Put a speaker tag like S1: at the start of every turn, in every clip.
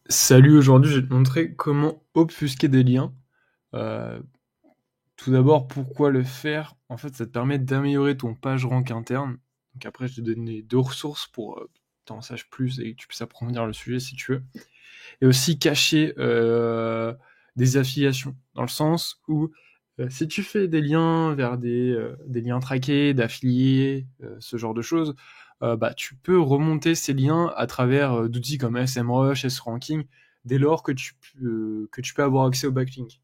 S1: Salut, aujourd'hui je vais te montrer comment obfusquer des liens. Euh, Tout d'abord, pourquoi le faire? En fait, ça te permet d'améliorer ton page rank interne. Donc après, je vais te donner deux ressources pour que tu en saches plus et que tu puisses approfondir le sujet si tu veux. Et aussi cacher des affiliations, dans le sens où si tu fais des liens vers des liens traqués, d'affiliés, ce genre de choses, bah, tu peux remonter ces liens à travers d'outils comme SEMrush, SRanking, dès lors que tu peux avoir accès au backlink.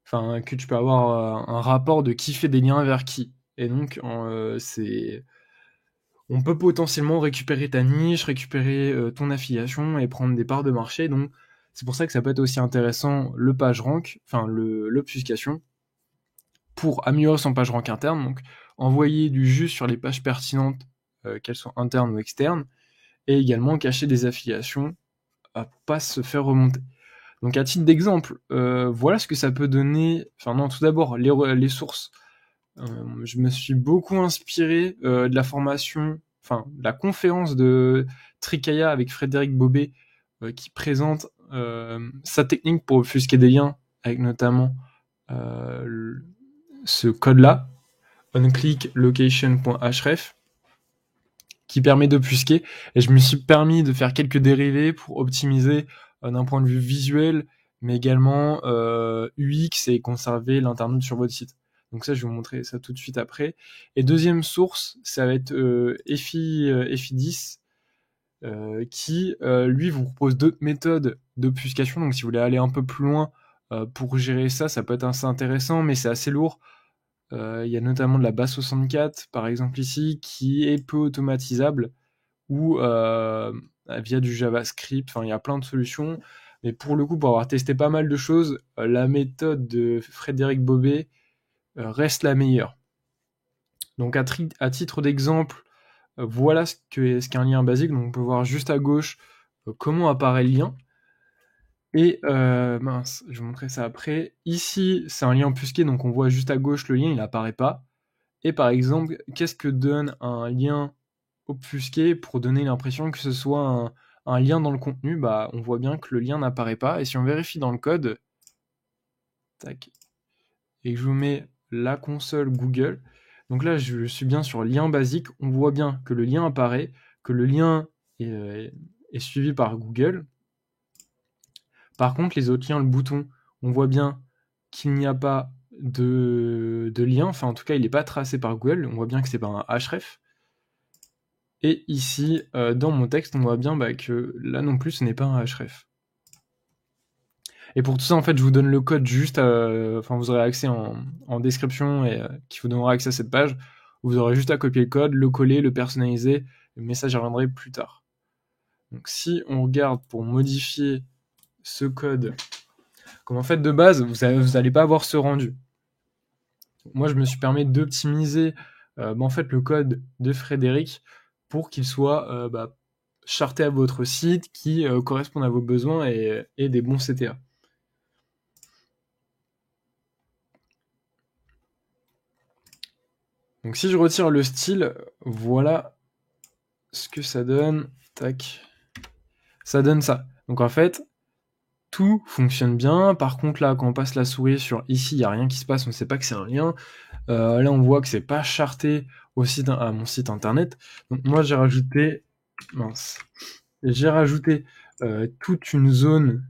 S1: Enfin, que tu peux avoir un rapport de qui fait des liens vers qui. Et donc, on peut potentiellement récupérer ta niche, récupérer ton affiliation et prendre des parts de marché. Donc, c'est pour ça que ça peut être aussi intéressant le PageRank, enfin l'obfuscation, pour améliorer son PageRank interne. Donc, envoyer du jus sur les pages pertinentes, qu'elles soient internes ou externes, et également cacher des affiliations à pas se faire remonter. Donc, à titre d'exemple, voilà ce que ça peut donner. Enfin, non, tout d'abord, les sources. Je me suis beaucoup inspiré de la formation, enfin de la conférence de Trikaya avec Frédéric Bobet qui présente sa technique pour offusquer des liens avec notamment euh, ce code-là, onclicklocation.href, qui permet d'obfusquer. Et je me suis permis de faire quelques dérivés pour optimiser d'un point de vue visuel, mais également UX et conserver l'internaute sur votre site. Donc ça, je vais vous montrer ça tout de suite après. Et deuxième source, ça va être EFI10, qui, lui, vous propose d'autres méthodes d'obfuscation. Donc si vous voulez aller un peu plus loin pour gérer ça, ça peut être assez intéressant, mais c'est assez lourd. Il y a notamment de la base 64, par exemple ici, qui est peu automatisable, ou via du JavaScript. Enfin, il y a plein de solutions. Mais pour le coup, pour avoir testé pas mal de choses, la méthode de Frédéric Bobet reste la meilleure. Donc à titre d'exemple, voilà ce qu'est un lien basique. Donc on peut voir juste à gauche comment apparaît le lien. Et mince, je vais vous montrer ça après. Ici, c'est un lien obfusqué, donc on voit juste à gauche le lien, il n'apparaît pas. Et par exemple, qu'est-ce que donne un lien obfusqué pour donner l'impression que ce soit un lien dans le contenu? Bah, on voit bien que le lien n'apparaît pas. Et si on vérifie dans le code, tac, et que je vous mets la console Google, donc là, je suis bien sur lien basique, on voit bien que le lien apparaît, que le lien est suivi par Google. Par contre, les autres liens, le bouton, on voit bien qu'il n'y a pas de lien, enfin en tout cas il n'est pas tracé par Google, on voit bien que c'est pas un href. Et ici, dans mon texte, on voit bien que là non plus ce n'est pas un href. Et pour tout ça, en fait, je vous donne le code juste, enfin vous aurez accès en description et qui vous donnera accès à cette page. Vous aurez juste à copier le code, le coller, le personnaliser, mais ça j'y reviendrai plus tard. Donc si on regarde pour modifier ce code, comme en fait de base, vous allez pas avoir ce rendu. Moi, je me suis permis d'optimiser en fait, le code de Frédéric pour qu'il soit charté à votre site, qui corresponde à vos besoins et des bons CTA. Donc si je retire le style, voilà ce que ça donne. Tac. Ça donne ça. Donc en fait, tout fonctionne bien. Par contre, là, quand on passe la souris sur ici, il n'y a rien qui se passe, on ne sait pas que c'est un lien. Là, on voit que c'est pas charté à mon site internet. Donc moi, j'ai rajouté, mince, j'ai rajouté toute une zone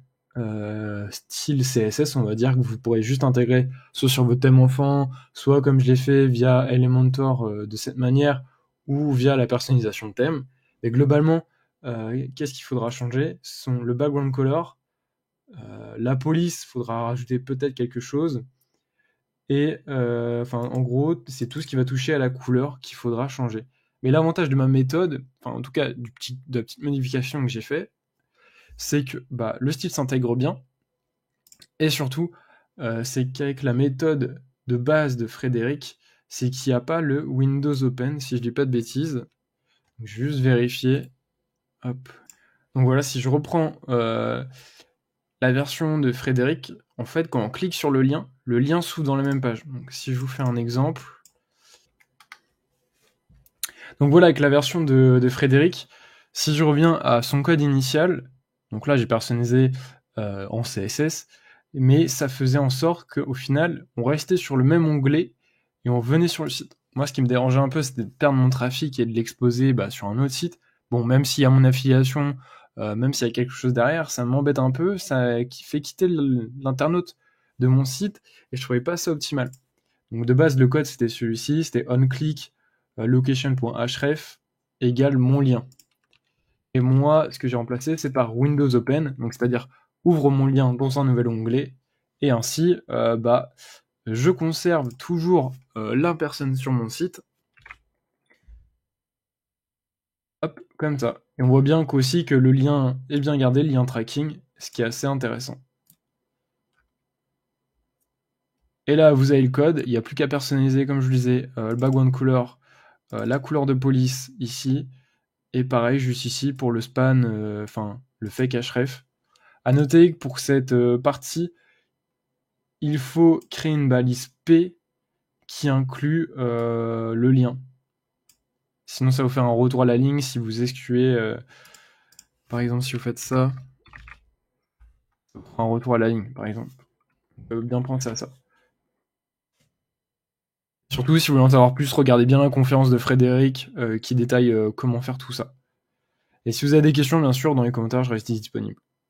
S1: style CSS, on va dire, que vous pourrez juste intégrer soit sur votre thème enfant, soit comme je l'ai fait via Elementor de cette manière, ou via la personnalisation de thème. Mais globalement, qu'est-ce qu'il faudra changer? Ce sont le background color, la police, faudra rajouter peut-être quelque chose. Et en gros, c'est tout ce qui va toucher à la couleur qu'il faudra changer. Mais l'avantage de ma méthode, enfin en tout cas de la petite modification que j'ai fait, c'est que le style s'intègre bien. Et surtout, c'est qu'avec la méthode de base de Frédéric, c'est qu'il n'y a pas le Windows Open, si je dis pas de bêtises. Donc, je vais juste vérifier. Hop. Donc voilà, si je reprends la version de Frédéric, en fait, quand on clique sur le lien s'ouvre dans la même page. Donc si je vous fais un exemple. Donc voilà, avec la version de Frédéric, si je reviens à son code initial, Donc là, j'ai personnalisé en CSS, mais ça faisait en sorte qu'au final, on restait sur le même onglet et on venait sur le site. Moi, ce qui me dérangeait un peu, c'était de perdre mon trafic et de l'exposer sur un autre site. Bon, même s'il y a mon affiliation, même s'il y a quelque chose derrière, ça m'embête un peu, ça qui fait quitter l'internaute de mon site, et je trouvais pas ça optimal. Donc de base, le code, c'était celui-ci, c'était onClick location.href égale mon lien. Et moi, ce que j'ai remplacé, c'est par Windows Open, donc c'est-à-dire ouvre mon lien dans un nouvel onglet, et ainsi, je conserve toujours la personne sur mon site. Hop, comme ça. Et on voit bien qu'aussi que le lien est bien gardé, le lien tracking, ce qui est assez intéressant. Et là, vous avez le code, il n'y a plus qu'à personnaliser, comme je vous disais, le background color, la couleur de police ici, et pareil, juste ici pour le span, le fake href. À noter que pour cette partie, il faut créer une balise P qui inclut le lien. Sinon, ça va vous faire un retour à la ligne si vous excluez, par exemple, si vous faites ça, ça vous fera un retour à la ligne, par exemple. Vous pouvez bien penser à ça. Surtout si vous voulez en savoir plus, regardez bien la conférence de Frédéric qui détaille comment faire tout ça. Et si vous avez des questions, bien sûr, dans les commentaires, je reste disponible.